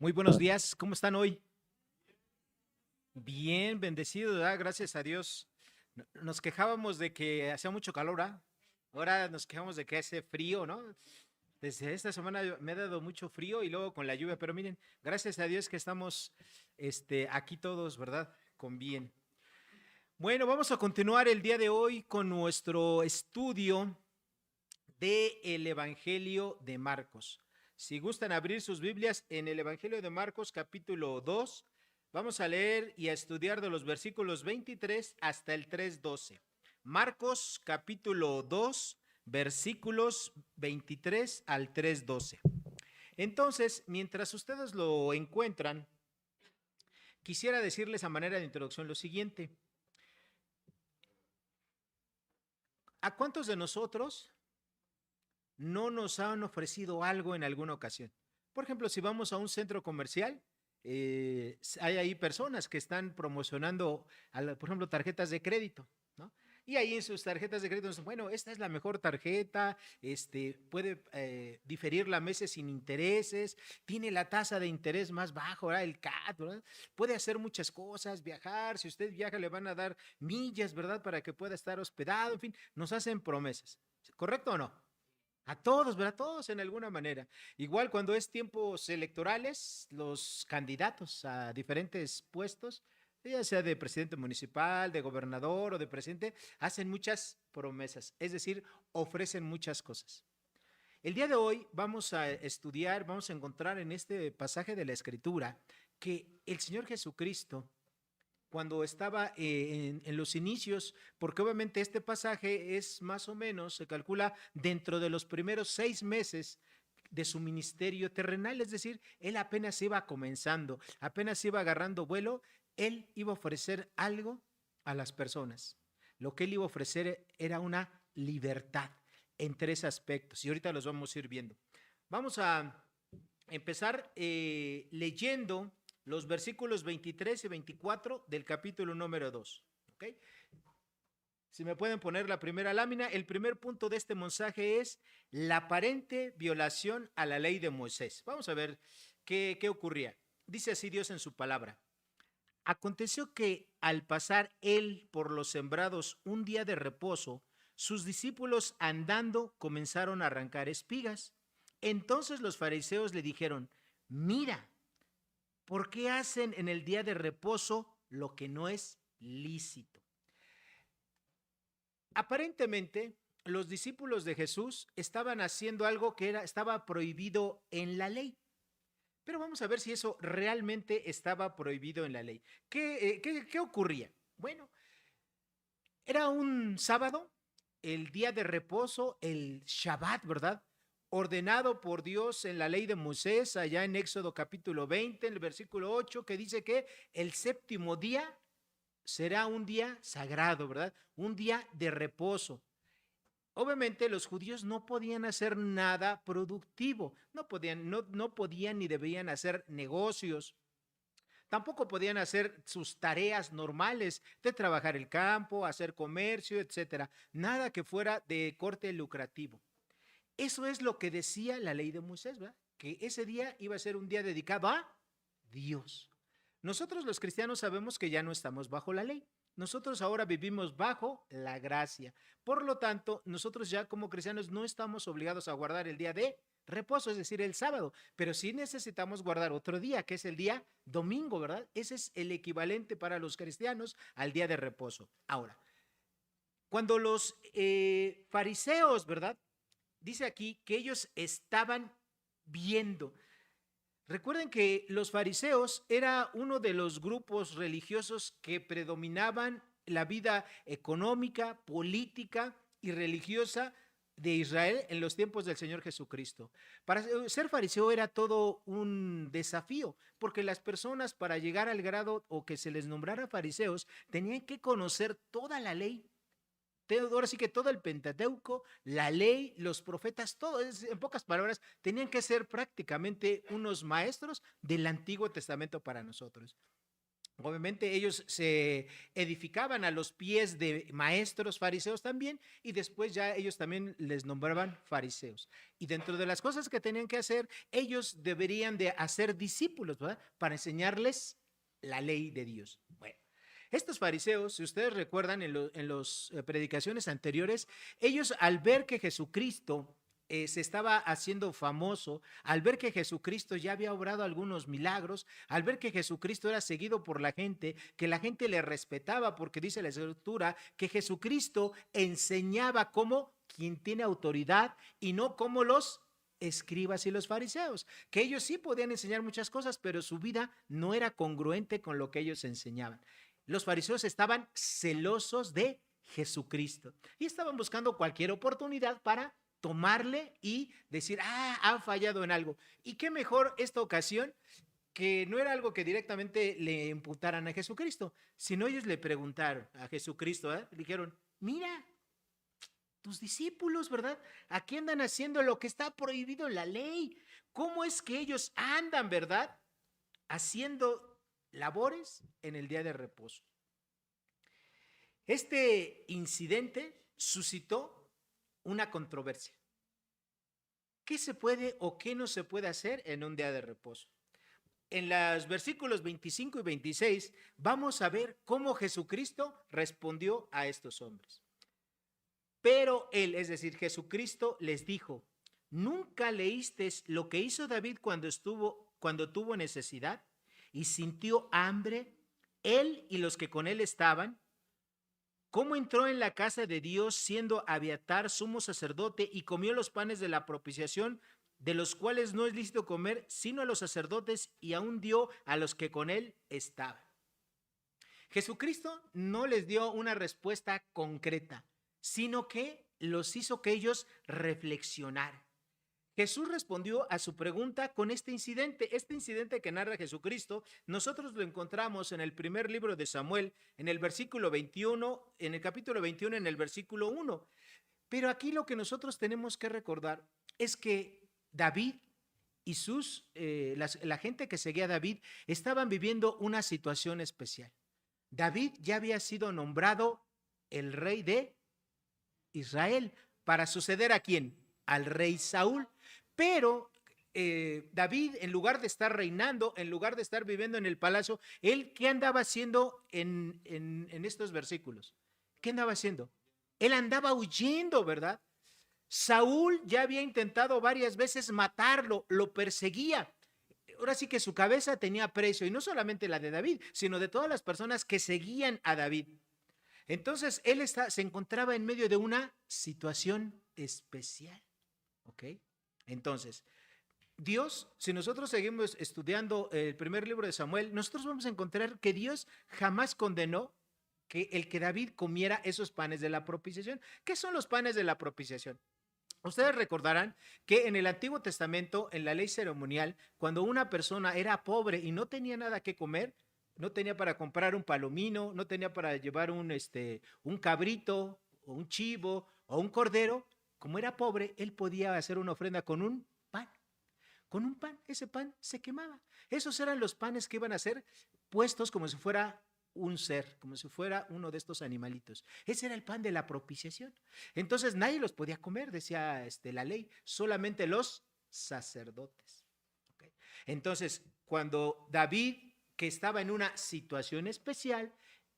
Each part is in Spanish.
Muy buenos días, ¿cómo están hoy? Bien, bendecido, ¿verdad? Gracias a Dios. Nos quejábamos de que hacía mucho calor, ¿ah? Ahora nos quejamos de que hace frío, ¿no? Desde esta semana me ha dado mucho frío y luego con la lluvia, pero miren, gracias a Dios que estamos aquí todos, ¿verdad? Con bien. Bueno, vamos a continuar el día de hoy con nuestro estudio del Evangelio de Marcos. Si gustan abrir sus Biblias en el Evangelio de Marcos capítulo 2, vamos a leer y a estudiar de los versículos 23 hasta el 3:12. Marcos capítulo 2, versículos 23 al 3:12. Entonces, mientras ustedes lo encuentran, quisiera decirles a manera de introducción lo siguiente. ¿A cuántos de nosotros no nos han ofrecido algo en alguna ocasión? Por ejemplo, si vamos a un centro comercial, hay ahí personas que están promocionando, por ejemplo, tarjetas de crédito, ¿no? Y ahí en sus tarjetas de crédito dicen, bueno, esta es la mejor tarjeta, puede diferirla a meses sin intereses, tiene la tasa de interés más bajo, ¿verdad? El CAT, ¿verdad? Puede hacer muchas cosas, viajar, si usted viaja le van a dar millas, ¿verdad? Para que pueda estar hospedado, en fin, nos hacen promesas. ¿Correcto o no? A todos, ¿verdad? Todos en alguna manera. Igual cuando es tiempos electorales, los candidatos a diferentes puestos, ya sea de presidente municipal, de gobernador o de presidente, hacen muchas promesas, es decir, ofrecen muchas cosas. El día de hoy vamos a estudiar, vamos a encontrar en este pasaje de la Escritura que el Señor Jesucristo cuando estaba en los inicios, porque obviamente este pasaje es más o menos, se calcula dentro de los primeros 6 meses de su ministerio terrenal, es decir, él apenas iba comenzando, apenas iba agarrando vuelo, él iba a ofrecer algo a las personas. Lo que él iba a ofrecer era una libertad en 3 aspectos y ahorita los vamos a ir viendo. Vamos a empezar leyendo los versículos 23 y 24 del capítulo número 2. ¿Okay? Si me pueden poner la primera lámina, el primer punto de este mensaje es la aparente violación a la ley de Moisés. Vamos a ver qué ocurría. Dice así Dios en su palabra. Aconteció que al pasar él por los sembrados un día de reposo, sus discípulos andando comenzaron a arrancar espigas. Entonces los fariseos le dijeron, mira, ¿por qué hacen en el día de reposo lo que no es lícito? Aparentemente, los discípulos de Jesús estaban haciendo algo que estaba prohibido en la ley. Pero vamos a ver si eso realmente estaba prohibido en la ley. ¿Qué ocurría? Bueno, era un sábado, el día de reposo, el Shabbat, ¿verdad? Ordenado por Dios en la ley de Moisés, allá en Éxodo capítulo 20, en el versículo 8, que dice que el séptimo día será un día sagrado, ¿verdad? Un día de reposo. Obviamente los judíos no podían hacer nada productivo, no podían ni debían hacer negocios, tampoco podían hacer sus tareas normales de trabajar el campo, hacer comercio, etcétera, nada que fuera de corte lucrativo. Eso es lo que decía la ley de Moisés, ¿verdad? Que ese día iba a ser un día dedicado a Dios. Nosotros los cristianos sabemos que ya no estamos bajo la ley. Nosotros ahora vivimos bajo la gracia. Por lo tanto, nosotros ya como cristianos no estamos obligados a guardar el día de reposo, es decir, el sábado, pero sí necesitamos guardar otro día, que es el día domingo, ¿verdad? Ese es el equivalente para los cristianos al día de reposo. Ahora, cuando los fariseos, ¿verdad? Dice aquí que ellos estaban viendo. Recuerden que los fariseos era uno de los grupos religiosos que predominaban la vida económica, política y religiosa de Israel en los tiempos del Señor Jesucristo. Para ser fariseo era todo un desafío, porque las personas para llegar al grado o que se les nombrara fariseos tenían que conocer toda la ley, ahora sí que todo el Pentateuco, la ley, los profetas, todo, en pocas palabras, tenían que ser prácticamente unos maestros del Antiguo Testamento para nosotros. Obviamente ellos se edificaban a los pies de maestros fariseos también y después ya ellos también les nombraban fariseos. Y dentro de las cosas que tenían que hacer, ellos deberían de hacer discípulos, ¿verdad? Para enseñarles la ley de Dios. Bueno, estos fariseos, si ustedes recuerdan en las predicaciones anteriores, ellos al ver que Jesucristo se estaba haciendo famoso, al ver que Jesucristo ya había obrado algunos milagros, al ver que Jesucristo era seguido por la gente, que la gente le respetaba, porque dice la Escritura que Jesucristo enseñaba como quien tiene autoridad y no como los escribas y los fariseos, que ellos sí podían enseñar muchas cosas, pero su vida no era congruente con lo que ellos enseñaban. Los fariseos estaban celosos de Jesucristo y estaban buscando cualquier oportunidad para tomarle y decir, han fallado en algo. Y qué mejor esta ocasión que no era algo que directamente le imputaran a Jesucristo, sino ellos le preguntaron a Jesucristo, le dijeron, mira, tus discípulos, ¿verdad? Aquí andan haciendo lo que está prohibido en la ley. ¿Cómo es que ellos andan, verdad? Haciendo labores en el día de reposo. Este incidente suscitó una controversia. ¿Qué se puede o qué no se puede hacer en un día de reposo? En los versículos 25 y 26 vamos a ver cómo Jesucristo respondió a estos hombres. Pero él, es decir, Jesucristo les dijo, ¿nunca leísteis lo que hizo David cuando tuvo necesidad y sintió hambre, él y los que con él estaban? ¿Cómo entró en la casa de Dios siendo Abiatar sumo sacerdote y comió los panes de la propiciación, de los cuales no es lícito comer sino a los sacerdotes, y aún dio a los que con él estaban? Jesucristo no les dio una respuesta concreta, sino que los hizo que ellos reflexionaran. Jesús respondió a su pregunta con este incidente que narra Jesucristo. Nosotros lo encontramos en el primer libro de Samuel, en el versículo 21, en el capítulo 21, en el versículo 1. Pero aquí lo que nosotros tenemos que recordar es que David y la gente que seguía a David estaban viviendo una situación especial. David ya había sido nombrado el rey de Israel para suceder ¿a quién? Al rey Saúl. Pero David, en lugar de estar reinando, en lugar de estar viviendo en el palacio, él, ¿qué andaba haciendo en estos versículos? ¿Qué andaba haciendo? Él andaba huyendo, ¿verdad? Saúl ya había intentado varias veces matarlo, lo perseguía. Ahora sí que su cabeza tenía precio, y no solamente la de David, sino de todas las personas que seguían a David. Entonces, él se encontraba en medio de una situación especial, ¿ok? Entonces, Dios, si nosotros seguimos estudiando el primer libro de Samuel, nosotros vamos a encontrar que Dios jamás condenó que el que David comiera esos panes de la propiciación. ¿Qué son los panes de la propiciación? Ustedes recordarán que en el Antiguo Testamento, en la ley ceremonial, cuando una persona era pobre y no tenía nada que comer, no tenía para comprar un palomino, no tenía para llevar un cabrito o un chivo o un cordero, como era pobre, él podía hacer una ofrenda con un pan. Con un pan, ese pan se quemaba. Esos eran los panes que iban a ser puestos como si fuera un ser, como si fuera uno de estos animalitos. Ese era el pan de la propiciación. Entonces nadie los podía comer, decía la ley, solamente los sacerdotes. ¿Okay? Entonces, cuando David, que estaba en una situación especial,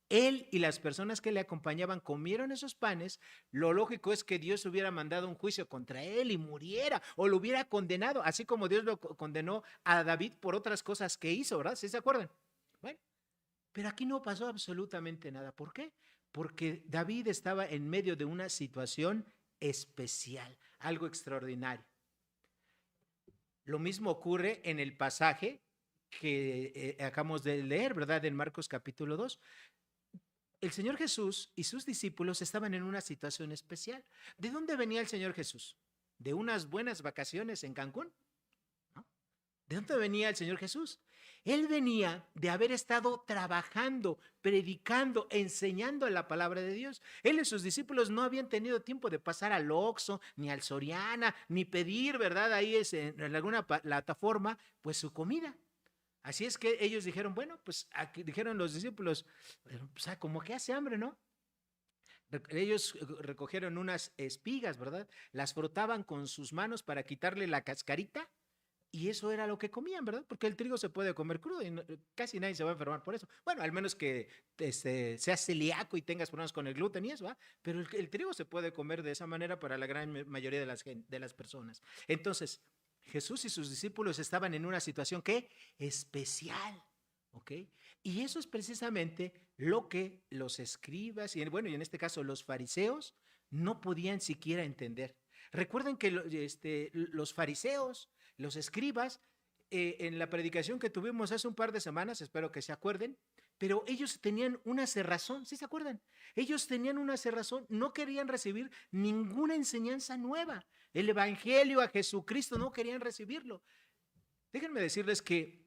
él y las personas que le acompañaban comieron esos panes, lo lógico es que Dios hubiera mandado un juicio contra él y muriera, o lo hubiera condenado, así como Dios lo condenó a David por otras cosas que hizo, ¿verdad? ¿Sí se acuerdan? Bueno, pero aquí no pasó absolutamente nada. ¿Por qué? Porque David estaba en medio de una situación especial, algo extraordinario. Lo mismo ocurre en el pasaje que acabamos de leer, ¿verdad? En Marcos capítulo 2. El Señor Jesús y sus discípulos estaban en una situación especial. ¿De dónde venía el Señor Jesús? ¿De unas buenas vacaciones en Cancún? ¿No? ¿De dónde venía el Señor Jesús? Él venía de haber estado trabajando, predicando, enseñando la palabra de Dios. Él y sus discípulos no habían tenido tiempo de pasar al Oxxo, ni al Soriana, ni pedir, ¿verdad? Ahí en alguna plataforma, pues su comida. Así es que ellos dijeron, bueno, pues aquí dijeron los discípulos, pues, como que hace hambre, ¿no? Ellos recogieron unas espigas, ¿verdad? Las frotaban con sus manos para quitarle la cascarita y eso era lo que comían, ¿verdad? Porque el trigo se puede comer crudo y casi nadie se va a enfermar por eso. Bueno, al menos que seas celíaco y tengas problemas con el gluten y eso, ¿va? Pero el trigo se puede comer de esa manera para la gran mayoría de las personas. Entonces, Jesús y sus discípulos estaban en una situación que especial, ¿ok? Y eso es precisamente lo que los escribas y bueno, y en este caso los fariseos no podían siquiera entender. Recuerden que los fariseos, los escribas, en la predicación que tuvimos hace un par de semanas, espero que se acuerden, pero ellos tenían una cerrazón, ¿sí se acuerdan? Ellos tenían una cerrazón, no querían recibir ninguna enseñanza nueva. El evangelio a Jesucristo no querían recibirlo. Déjenme decirles que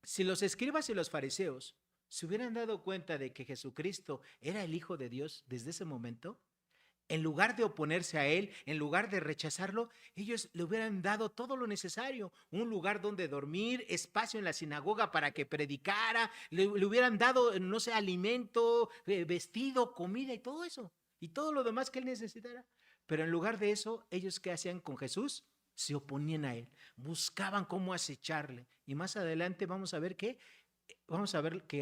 si los escribas y los fariseos se hubieran dado cuenta de que Jesucristo era el Hijo de Dios desde ese momento, en lugar de oponerse a él, en lugar de rechazarlo, ellos le hubieran dado todo lo necesario, un lugar donde dormir, espacio en la sinagoga para que predicara, le hubieran dado, no sé, alimento, vestido, comida y todo eso, y todo lo demás que él necesitara. Pero en lugar de eso, ellos ¿qué hacían con Jesús? Se oponían a él, buscaban cómo acecharle. Y más adelante vamos a ver que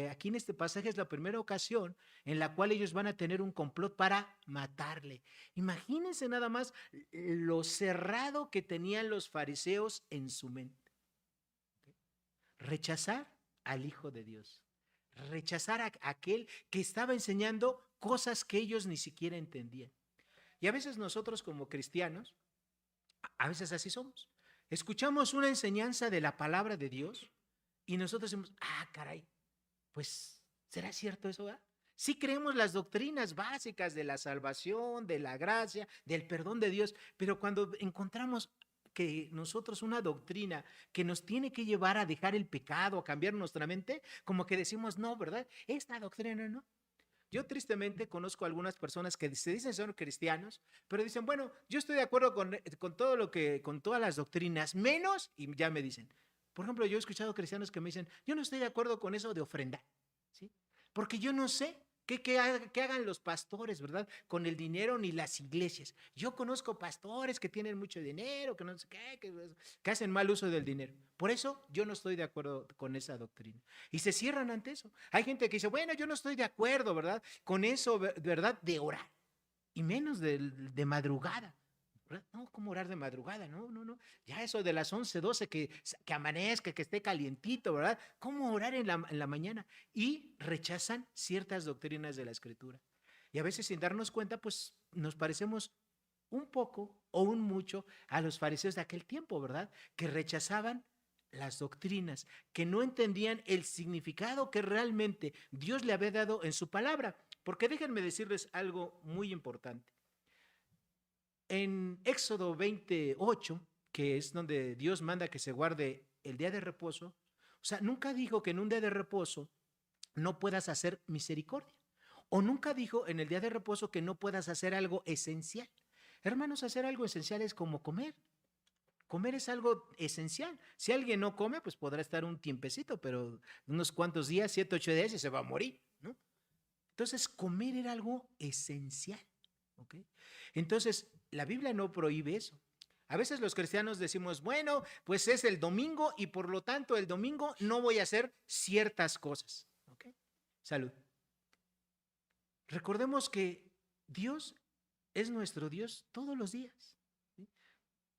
aquí en este pasaje es la primera ocasión en la cual ellos van a tener un complot para matarle. Imagínense nada más lo cerrado que tenían los fariseos en su mente. Rechazar al Hijo de Dios, rechazar a aquel que estaba enseñando cosas que ellos ni siquiera entendían. Y a veces nosotros como cristianos, a veces así somos. Escuchamos una enseñanza de la palabra de Dios y nosotros decimos, caray, pues, ¿será cierto eso? Sí creemos las doctrinas básicas de la salvación, de la gracia, del perdón de Dios, pero cuando encontramos que nosotros una doctrina que nos tiene que llevar a dejar el pecado, a cambiar nuestra mente, como que decimos, no, ¿verdad? Esta doctrina no. Yo tristemente conozco a algunas personas que se dicen son cristianos, pero dicen, bueno, yo estoy de acuerdo con todo lo que, con todas las doctrinas, menos, y ya me dicen, por ejemplo, yo he escuchado cristianos que me dicen, yo no estoy de acuerdo con eso de ofrendar, ¿sí? Porque yo no sé qué hagan los pastores, ¿verdad? Con el dinero ni las iglesias. Yo conozco pastores que tienen mucho dinero, que no sé qué, que hacen mal uso del dinero. Por eso yo no estoy de acuerdo con esa doctrina. Y se cierran ante eso. Hay gente que dice, bueno, yo no estoy de acuerdo, ¿verdad? Con eso, ¿verdad? De orar. Y menos de madrugada. No, ¿cómo orar de madrugada? No, no, no. Ya eso de las 11, 12, que amanezca, que esté calientito, ¿verdad? ¿Cómo orar en la mañana? Y rechazan ciertas doctrinas de la Escritura. Y a veces sin darnos cuenta, pues nos parecemos un poco o un mucho a los fariseos de aquel tiempo, ¿verdad? Que rechazaban las doctrinas, que no entendían el significado que realmente Dios le había dado en su palabra. Porque déjenme decirles algo muy importante. En Éxodo 28, que es donde Dios manda que se guarde el día de reposo, o sea, nunca dijo que en un día de reposo no puedas hacer misericordia. O nunca dijo en el día de reposo que no puedas hacer algo esencial. Hermanos, hacer algo esencial es como comer. Comer es algo esencial. Si alguien no come, pues podrá estar un tiempecito, pero unos cuantos días, 7, 8 días y se va a morir, ¿no? Entonces, comer era algo esencial, ¿ok? Entonces, la Biblia no prohíbe eso. A veces los cristianos decimos, bueno, pues es el domingo y por lo tanto el domingo no voy a hacer ciertas cosas, ¿ok? Salud. Recordemos que Dios es nuestro Dios todos los días, ¿sí?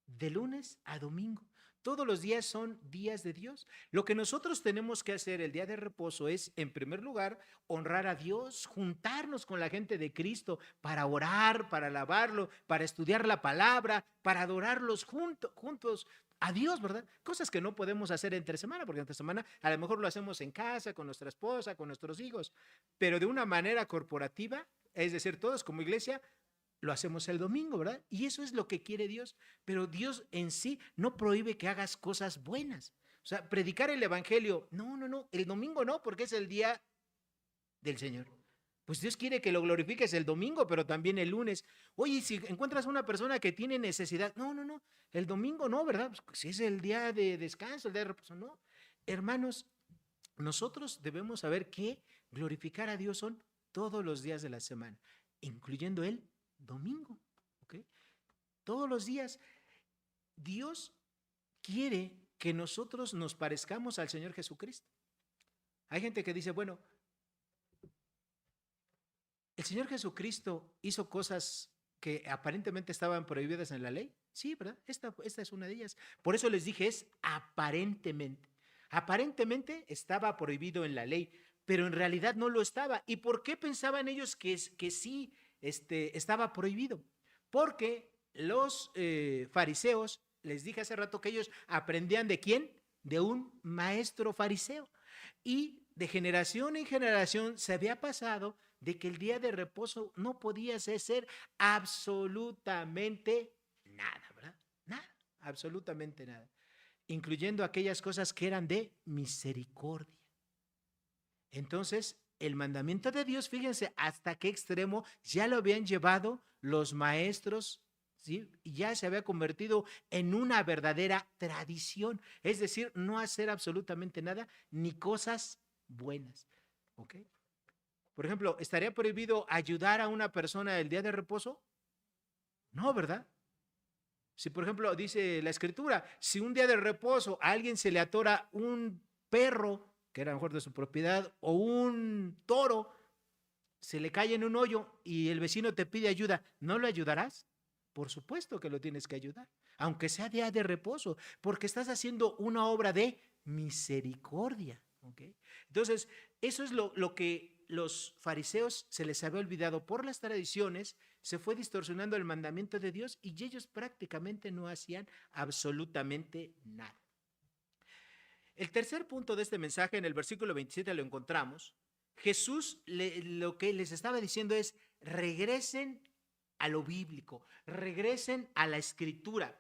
De lunes a domingo. Todos los días son días de Dios. Lo que nosotros tenemos que hacer el día de reposo es, en primer lugar, honrar a Dios, juntarnos con la gente de Cristo para orar, para alabarlo, para estudiar la palabra, para adorarlos juntos a Dios, ¿verdad? Cosas que no podemos hacer entre semana, porque entre semana a lo mejor lo hacemos en casa, con nuestra esposa, con nuestros hijos, pero de una manera corporativa, es decir, todos como iglesia, lo hacemos el domingo, ¿verdad? Y eso es lo que quiere Dios, pero Dios en sí no prohíbe que hagas cosas buenas. O sea, predicar el evangelio, no, no, no, el domingo no, porque es el día del Señor. Pues Dios quiere que lo glorifiques el domingo, pero también el lunes. Oye, si encuentras una persona que tiene necesidad, no, no, no, el domingo no, ¿verdad? Pues si es el día de descanso, el día de reposo, no. Hermanos, nosotros debemos saber que glorificar a Dios son todos los días de la semana, incluyendo el domingo, ¿ok? Todos los días. Dios quiere que nosotros nos parezcamos al Señor Jesucristo. Hay gente que dice, bueno, ¿el Señor Jesucristo hizo cosas que aparentemente estaban prohibidas en la ley? Sí, ¿verdad? Esta es una de ellas. Por eso les dije, es aparentemente. Aparentemente estaba prohibido en la ley, pero en realidad no lo estaba. ¿Y por qué pensaban ellos que sí estaba prohibido? Porque los fariseos, les dije hace rato que ellos aprendían ¿de quién? De un maestro fariseo. Y de generación en generación se había pasado de que el día de reposo no podía ser absolutamente nada, ¿verdad? Nada, absolutamente nada, incluyendo aquellas cosas que eran de misericordia. Entonces, el mandamiento de Dios, fíjense hasta qué extremo ya lo habían llevado los maestros, ¿sí? Y ya se había convertido en una verdadera tradición, es decir, no hacer absolutamente nada ni cosas buenas, ¿ok? Por ejemplo, ¿estaría prohibido ayudar a una persona el día de reposo? No, ¿verdad? Si, por ejemplo, dice la escritura, si un día de reposo a alguien se le atora un perro, que era mejor de su propiedad, o un toro, se le cae en un hoyo y el vecino te pide ayuda, ¿no lo ayudarás? Por supuesto que lo tienes que ayudar, aunque sea día de reposo, porque estás haciendo una obra de misericordia. ¿Okay? Entonces, eso es lo que los fariseos se les había olvidado por las tradiciones, se fue distorsionando el mandamiento de Dios y ellos prácticamente no hacían absolutamente nada. El tercer punto de este mensaje, en el versículo 27 lo encontramos. Jesús lo que les estaba diciendo es, regresen a lo bíblico, regresen a la escritura.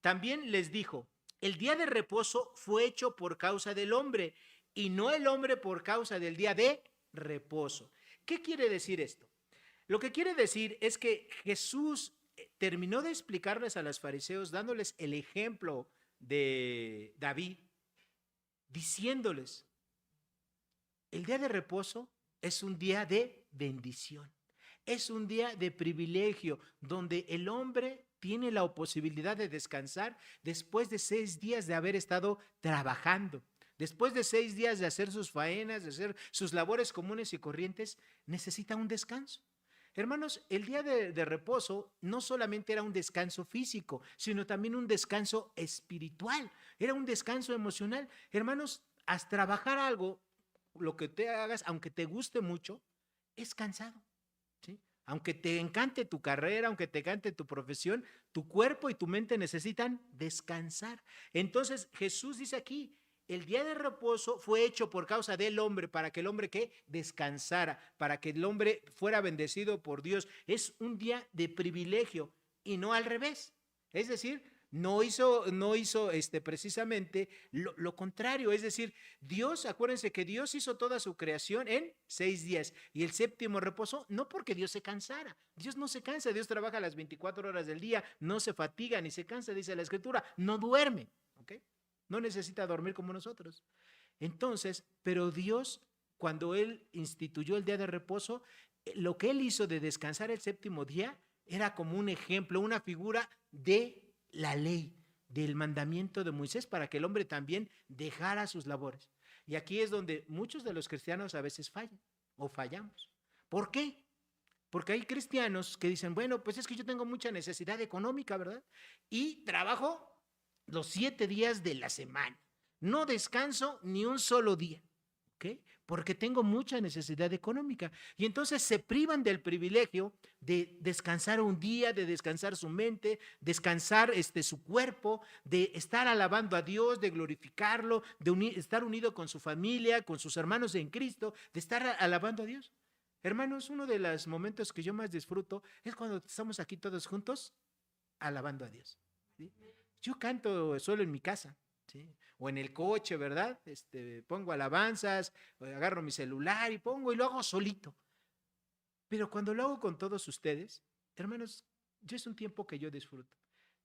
También les dijo, el día de reposo fue hecho por causa del hombre y no el hombre por causa del día de reposo. ¿Qué quiere decir esto? Lo que quiere decir es que Jesús terminó de explicarles a los fariseos, dándoles el ejemplo de David, diciéndoles, el día de reposo es un día de bendición, es un día de privilegio donde el hombre tiene la posibilidad de descansar después de 6 días de haber estado trabajando. Después de 6 días de hacer sus faenas, de hacer sus labores comunes y corrientes, necesita un descanso. Hermanos, el día de reposo no solamente era un descanso físico, sino también un descanso espiritual, era un descanso emocional. Hermanos, haz trabajar algo, lo que te hagas, aunque te guste mucho, es cansado, ¿sí? Aunque te encante tu carrera, aunque te encante tu profesión, tu cuerpo y tu mente necesitan descansar. Entonces Jesús dice aquí, el día de reposo fue hecho por causa del hombre, para que el hombre que descansara, para que el hombre fuera bendecido por Dios. Es un día de privilegio y no al revés. Es decir, no hizo precisamente lo contrario. Es decir, Dios, acuérdense que Dios hizo toda su creación en 6 días y el séptimo reposo, no porque Dios se cansara. Dios no se cansa, Dios trabaja las 24 horas del día, no se fatiga ni se cansa, dice la escritura, no duerme, ¿ok? No necesita dormir como nosotros. Entonces, pero Dios, cuando Él instituyó el día de reposo, lo que Él hizo de descansar el séptimo día era como un ejemplo, una figura de la ley, del mandamiento de Moisés, para que el hombre también dejara sus labores. Y aquí es donde muchos de los cristianos a veces fallan o fallamos. ¿Por qué? Porque hay cristianos que dicen, bueno, pues es que yo tengo mucha necesidad económica, ¿verdad? Y trabajo los 7 días de la semana. No descanso ni un solo día, ¿ok? Porque tengo mucha necesidad económica. Y entonces se privan del privilegio de descansar un día, de descansar su mente, descansar su cuerpo, de estar alabando a Dios, de glorificarlo, de estar unido con su familia, con sus hermanos en Cristo, de estar alabando a Dios. Hermanos, uno de los momentos que yo más disfruto es cuando estamos aquí todos juntos alabando a Dios, ¿sí? Yo canto solo en mi casa, ¿sí? O en el coche, ¿verdad? Pongo alabanzas, agarro mi celular y pongo y lo hago solito. Pero cuando lo hago con todos ustedes, hermanos, yo es un tiempo que yo disfruto.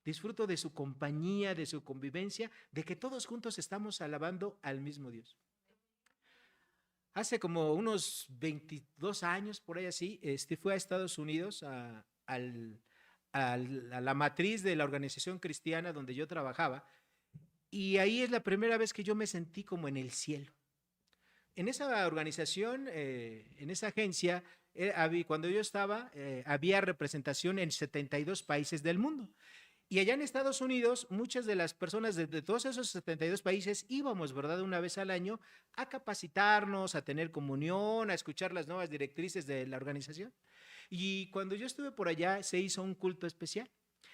Disfruto de su compañía, de su convivencia, de que todos juntos estamos alabando al mismo Dios. Hace como unos 22 años, por ahí así, fui a Estados Unidos a la matriz de la organización cristiana donde yo trabajaba, y ahí es la primera vez que yo me sentí como en el cielo. En esa organización, en esa agencia, cuando yo estaba, había representación en 72 países del mundo. Y allá en Estados Unidos, muchas de las personas de todos esos 72 países íbamos, ¿verdad?, una vez al año a capacitarnos, a tener comunión, a escuchar las nuevas directrices de la organización. Y cuando yo estuve por allá, se hizo un culto especial.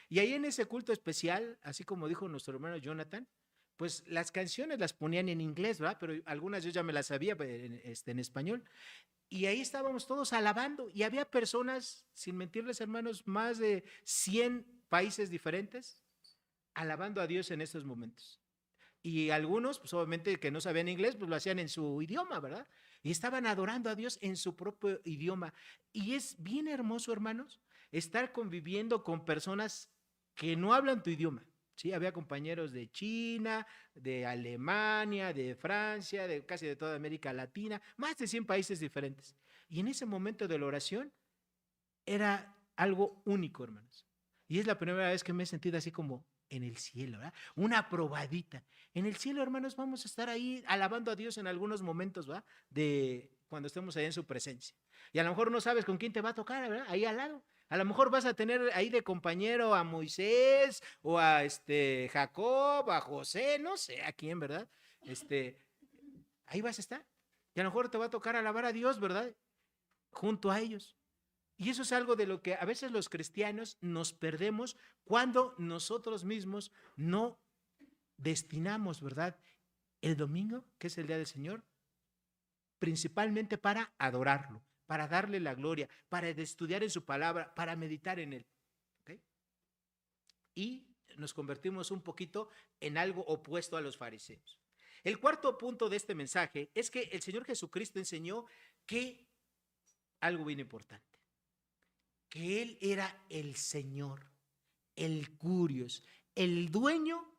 Y ahí en ese culto especial, así como dijo nuestro hermano Jonathan, pues las canciones las ponían en inglés, ¿verdad? Pero algunas yo ya me las sabía en español. Y ahí estábamos todos alabando y había personas, sin mentirles hermanos, más de 100 países diferentes alabando a Dios en estos momentos. Y algunos, pues obviamente que no sabían inglés, pues lo hacían en su idioma, ¿verdad? Y estaban adorando a Dios en su propio idioma. Y es bien hermoso, hermanos, estar conviviendo con personas que no hablan tu idioma. Sí, había compañeros de China, de Alemania, de Francia, de casi de toda América Latina, más de 100 países diferentes. Y en ese momento de la oración era algo único, hermanos. Y es la primera vez que me he sentido así como en el cielo, ¿verdad? Una probadita. En el cielo, hermanos, vamos a estar ahí alabando a Dios en algunos momentos, ¿verdad? De cuando estemos ahí en su presencia. Y a lo mejor no sabes con quién te va a tocar, ¿verdad? Ahí al lado. A lo mejor vas a tener ahí de compañero a Moisés o a Jacob, a José, no sé a quién, ¿verdad? Ahí vas a estar. Y a lo mejor te va a tocar alabar a Dios, ¿verdad? Junto a ellos. Y eso es algo de lo que a veces los cristianos nos perdemos cuando nosotros mismos no destinamos, ¿verdad?, el domingo, que es el día del Señor, principalmente para adorarlo, para darle la gloria, para estudiar en su palabra, para meditar en él. ¿Okay? Y nos convertimos un poquito en algo opuesto a los fariseos. El cuarto punto de este mensaje es que el Señor Jesucristo enseñó que algo bien importante, que Él era el Señor, el Curios, el dueño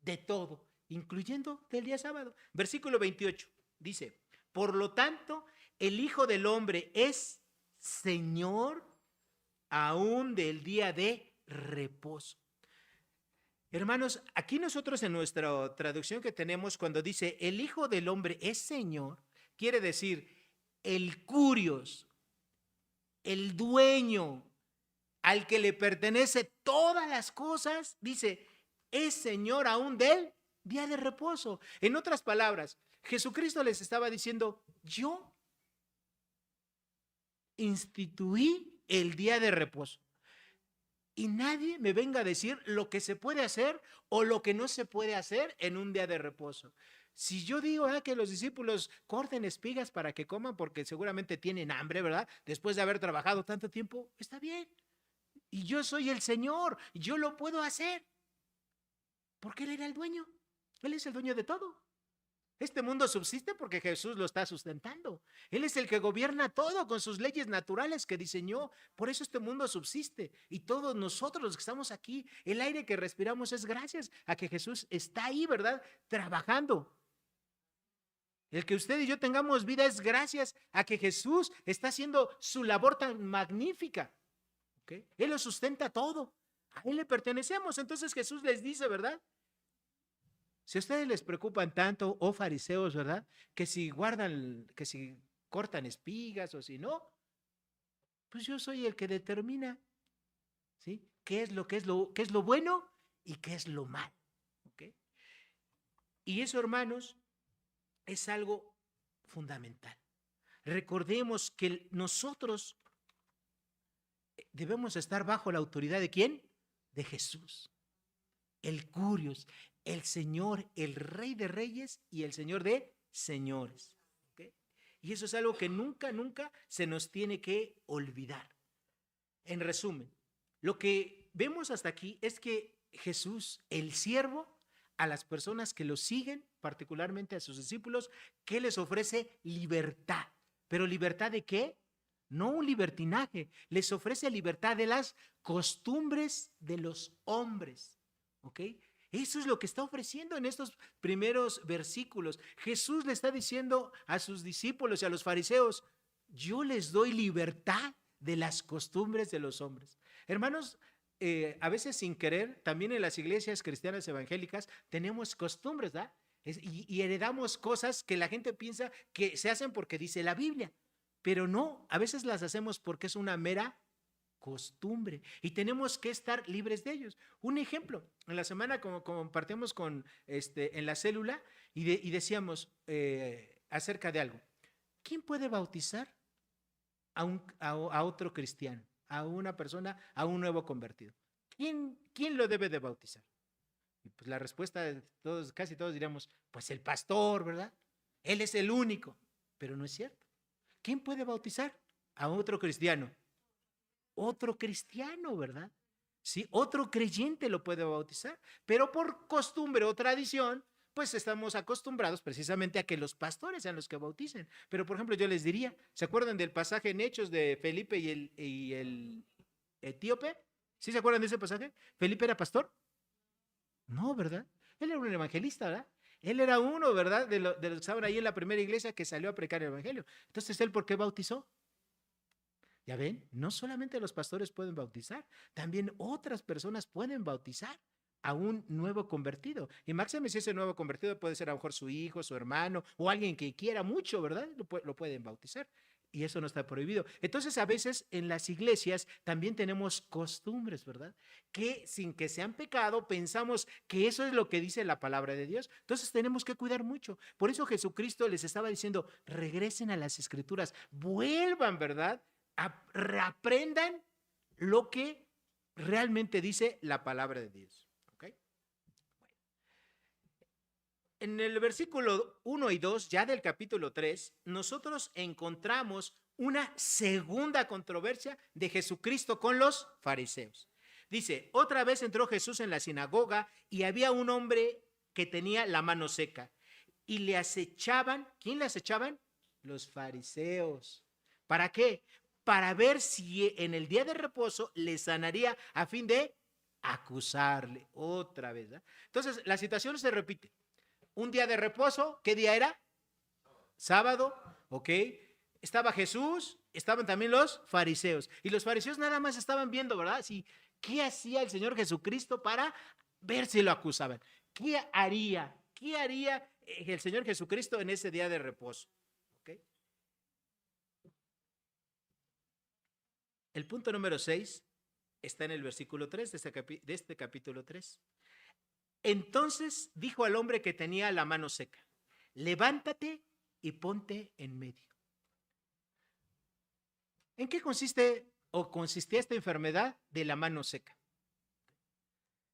de todo, incluyendo del día sábado. Versículo 28 dice, por lo tanto, el Hijo del Hombre es Señor aún del día de reposo. Hermanos, aquí nosotros en nuestra traducción que tenemos, cuando dice el Hijo del Hombre es Señor, quiere decir el Curios, el dueño, al que le pertenece todas las cosas, dice, es Señor aún del día de reposo. En otras palabras, Jesucristo les estaba diciendo, yo instituí el día de reposo. Y nadie me venga a decir lo que se puede hacer o lo que no se puede hacer en un día de reposo. Si yo digo que los discípulos corten espigas para que coman porque seguramente tienen hambre, ¿verdad? Después de haber trabajado tanto tiempo, está bien. Y yo soy el Señor, yo lo puedo hacer. Porque Él era el dueño. Él es el dueño de todo. Este mundo subsiste porque Jesús lo está sustentando. Él es el que gobierna todo con sus leyes naturales que diseñó. Por eso este mundo subsiste. Y todos nosotros los que estamos aquí, el aire que respiramos es gracias a que Jesús está ahí, ¿verdad? Trabajando. El que usted y yo tengamos vida es gracias a que Jesús está haciendo su labor tan magnífica. ¿Okay? Él lo sustenta todo. A Él le pertenecemos. Entonces Jesús les dice, ¿verdad? Si a ustedes les preocupan tanto, oh fariseos, ¿verdad? Que si guardan, que si cortan espigas o si no, pues yo soy el que determina, ¿sí? ¿Qué es lo bueno y qué es lo malo? ¿Okay? Y eso, hermanos, es algo fundamental. Recordemos que nosotros debemos estar bajo la autoridad ¿de quién? De Jesús, el Curios, el Señor, el Rey de Reyes y el Señor de Señores. ¿Okay? Y eso es algo que nunca, nunca se nos tiene que olvidar. En resumen, lo que vemos hasta aquí es que Jesús, el siervo, a las personas que lo siguen, particularmente a sus discípulos, que les ofrece libertad. ¿Pero libertad de qué? No un libertinaje, les ofrece libertad de las costumbres de los hombres. ¿Ok? Eso es lo que está ofreciendo en estos primeros versículos. Jesús le está diciendo a sus discípulos y a los fariseos, yo les doy libertad de las costumbres de los hombres. Hermanos, a veces sin querer, también en las iglesias cristianas evangélicas tenemos costumbres, ¿verdad? Y heredamos cosas que la gente piensa que se hacen porque dice la Biblia, pero no, a veces las hacemos porque es una mera costumbre y tenemos que estar libres de ellos. Un ejemplo, en la semana como compartimos con en la célula y decíamos acerca de algo. ¿Quién puede bautizar a otro cristiano, a una persona, a un nuevo convertido? ¿Quién lo debe de bautizar? Y pues la respuesta de todos, casi todos diríamos, pues el pastor, ¿verdad? Él es el único, pero no es cierto. ¿Quién puede bautizar a otro cristiano? Otro cristiano, ¿verdad? Sí, otro creyente lo puede bautizar, pero por costumbre o tradición, pues estamos acostumbrados precisamente a que los pastores sean los que bauticen. Pero, por ejemplo, yo les diría, ¿se acuerdan del pasaje en Hechos de Felipe y el etíope? ¿Sí se acuerdan de ese pasaje? ¿Felipe era pastor? No, ¿verdad? Él era un evangelista, ¿verdad? Él era uno, ¿verdad? De los que estaban ahí en la primera iglesia que salió a predicar el evangelio. Entonces, ¿él por qué bautizó? Ya ven, no solamente los pastores pueden bautizar, también otras personas pueden bautizar a un nuevo convertido. Y máxime si ese nuevo convertido puede ser a lo mejor su hijo, su hermano o alguien que quiera mucho, ¿verdad? Lo pueden bautizar. Y eso no está prohibido. Entonces, a veces en las iglesias también tenemos costumbres, ¿verdad? Que sin que sean pecado, pensamos que eso es lo que dice la palabra de Dios. Entonces, tenemos que cuidar mucho. Por eso Jesucristo les estaba diciendo, regresen a las escrituras, vuelvan, ¿verdad? Aprendan lo que realmente dice la palabra de Dios. ¿Okay? Bueno. En el versículo 1 y 2, ya del capítulo 3, nosotros encontramos una segunda controversia de Jesucristo con los fariseos. Dice, otra vez entró Jesús en la sinagoga y había un hombre que tenía la mano seca y le acechaban. ¿Quién le acechaban? Los fariseos. ¿Para qué? Para ver si en el día de reposo le sanaría a fin de acusarle otra vez. ¿Eh? Entonces, la situación se repite. Un día de reposo, ¿qué día era? Sábado, ¿ok? Estaba Jesús, estaban también los fariseos. Y los fariseos nada más estaban viendo, ¿verdad? Sí, ¿qué hacía el Señor Jesucristo para ver si lo acusaban? ¿Qué haría? ¿Qué haría el Señor Jesucristo en ese día de reposo? El punto número 6 está en el versículo 3 de este capítulo 3. Entonces dijo al hombre que tenía la mano seca, levántate y ponte en medio. ¿En qué consiste o consistía esta enfermedad de la mano seca?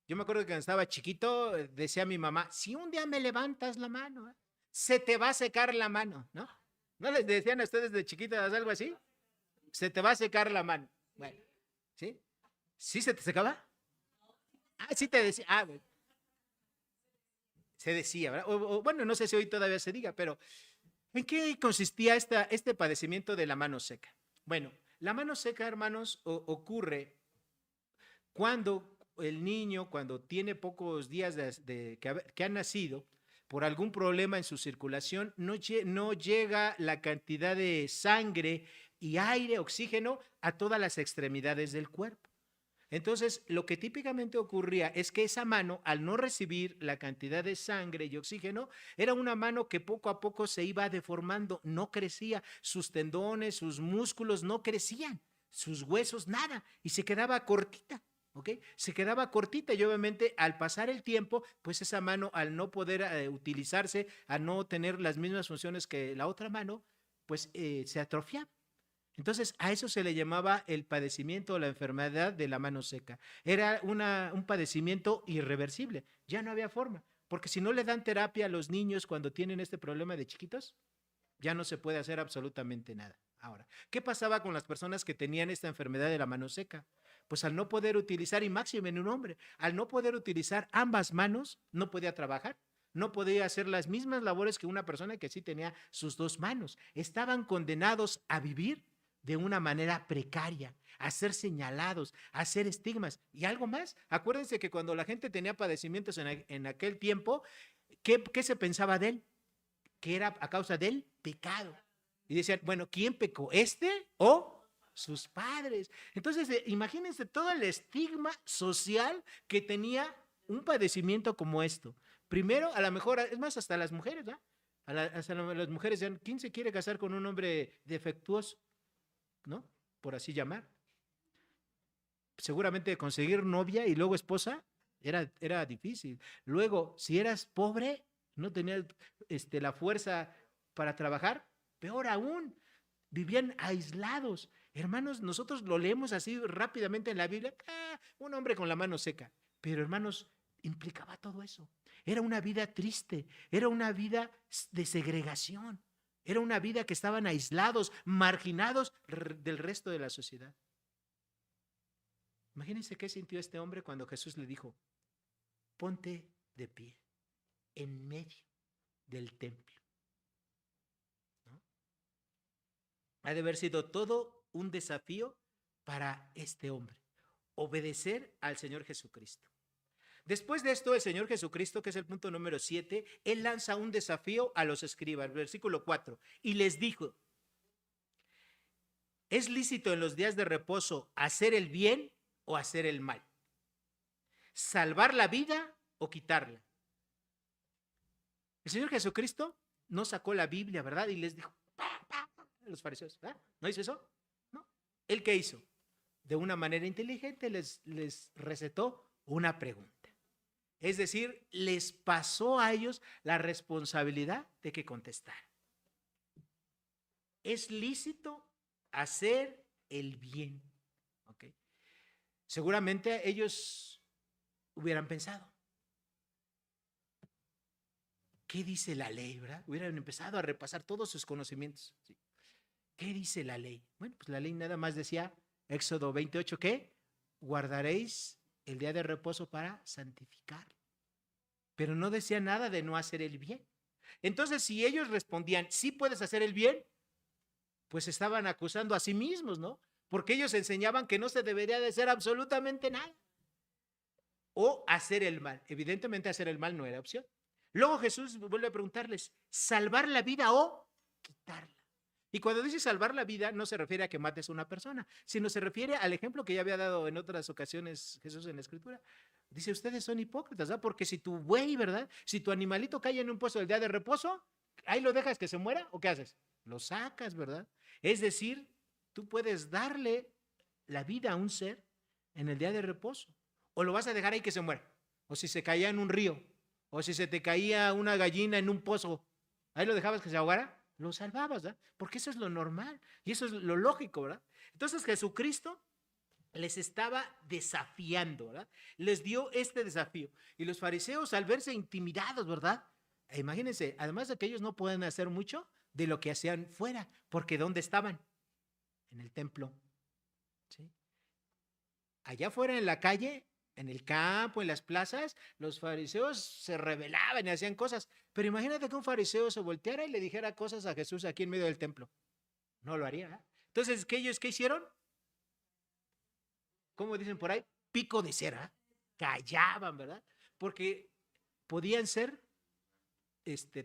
Yo me acuerdo que cuando estaba chiquito, decía mi mamá, si un día me levantas la mano, se te va a secar la mano, ¿no? ¿No les decían a ustedes de chiquitas algo así? Se te va a secar la mano. Bueno, ¿sí? ¿Sí se te secaba? Ah, sí te decía. Ah, se decía, ¿verdad? Bueno, no sé si hoy todavía se diga, pero ¿en qué consistía este padecimiento de la mano seca? Bueno, la mano seca, hermanos, ocurre cuando el niño, cuando tiene pocos días que ha nacido, por algún problema en su circulación, no llega la cantidad de sangre y aire, oxígeno, a todas las extremidades del cuerpo. Entonces, lo que típicamente ocurría es que esa mano, al no recibir la cantidad de sangre y oxígeno, era una mano que poco a poco se iba deformando, no crecía, sus tendones, sus músculos no crecían, sus huesos nada, y se quedaba cortita. ¿Okay? Se quedaba cortita y obviamente al pasar el tiempo, pues esa mano al no poder utilizarse, a no tener las mismas funciones que la otra mano, pues se atrofiaba. Entonces a eso se le llamaba el padecimiento o la enfermedad de la mano seca. Era un padecimiento irreversible, ya no había forma, porque si no le dan terapia a los niños cuando tienen este problema de chiquitos, ya no se puede hacer absolutamente nada. Ahora, ¿qué pasaba con las personas que tenían esta enfermedad de la mano seca? Pues al no poder utilizar, y máximo en un hombre, al no poder utilizar ambas manos, no podía trabajar, no podía hacer las mismas labores que una persona que sí tenía sus dos manos. Estaban condenados a vivir de una manera precaria, a ser señalados, a hacer estigmas. Y algo más, acuérdense que cuando la gente tenía padecimientos en aquel tiempo, ¿qué se pensaba de él? Que era a causa del pecado. Y decían, bueno, ¿quién pecó? ¿Este o sus padres? Entonces, imagínense todo el estigma social que tenía un padecimiento como esto. Primero, a lo mejor, es más, hasta las mujeres, ¿verdad? Hasta las mujeres decían, ¿quién se quiere casar con un hombre defectuoso? ¿No? Por así llamar. Seguramente conseguir novia y luego esposa era difícil. Luego, si eras pobre, no tenías la fuerza para trabajar, peor aún, vivían aislados. Hermanos, nosotros lo leemos así rápidamente en la Biblia, un hombre con la mano seca, pero hermanos, implicaba todo eso. Era una vida triste, era una vida de segregación, era una vida que estaban aislados, marginados del resto de la sociedad. Imagínense qué sintió este hombre cuando Jesús le dijo, ponte de pie en medio del templo, ¿no? Ha de haber sido todo un desafío para este hombre, obedecer al Señor Jesucristo. Después de esto, el Señor Jesucristo, que es el punto número 7, Él lanza un desafío a los escribas, versículo 4, y les dijo, ¿es lícito en los días de reposo hacer el bien o hacer el mal? ¿Salvar la vida o quitarla? El Señor Jesucristo no sacó la Biblia, ¿verdad? Y les dijo, a los fariseos, ¿verdad? ¿No hizo eso? No. ¿Él qué hizo? De una manera inteligente les recetó una pregunta. Es decir, les pasó a ellos la responsabilidad de que contestaran. ¿Es lícito hacer el bien? ¿Okay? Seguramente ellos hubieran pensado, ¿qué dice la ley, verdad? Hubieran empezado a repasar todos sus conocimientos. ¿Sí? ¿Qué dice la ley? Bueno, pues la ley nada más decía, Éxodo 28, ¿qué? Guardaréis el día de reposo para santificarlo. Pero no decía nada de no hacer el bien. Entonces, si ellos respondían, sí puedes hacer el bien, pues estaban acusando a sí mismos, ¿no? Porque ellos enseñaban que no se debería de hacer absolutamente nada. O hacer el mal. Evidentemente hacer el mal no era opción. Luego Jesús vuelve a preguntarles, ¿salvar la vida o quitarla? Y cuando dice salvar la vida, no se refiere a que mates a una persona, sino se refiere al ejemplo que ya había dado en otras ocasiones Jesús en la Escritura. Dice, ustedes son hipócritas, ¿verdad? Porque si tu buey, ¿verdad? Si tu animalito cae en un pozo el día de reposo, ¿ahí lo dejas que se muera o qué haces? Lo sacas, ¿verdad? Es decir, tú puedes darle la vida a un ser en el día de reposo, o lo vas a dejar ahí que se muera, o si se caía en un río, o si se te caía una gallina en un pozo, ¿ahí lo dejabas que se ahogara? Lo salvabas, ¿verdad? Porque eso es lo normal y eso es lo lógico, ¿verdad? Entonces Jesucristo les estaba desafiando, ¿verdad? Les dio este desafío. Y los fariseos, al verse intimidados, ¿verdad? Imagínense, además de que ellos no pueden hacer mucho de lo que hacían fuera, porque ¿dónde estaban? En el templo. ¿Sí? Allá afuera en la calle, en el campo, en las plazas, los fariseos se rebelaban y hacían cosas. Pero imagínate que un fariseo se volteara y le dijera cosas a Jesús aquí en medio del templo. No lo haría, ¿eh? Entonces, ¿qué ellos qué hicieron? ¿Cómo dicen por ahí? Pico de cera. Callaban, ¿verdad? Porque podían ser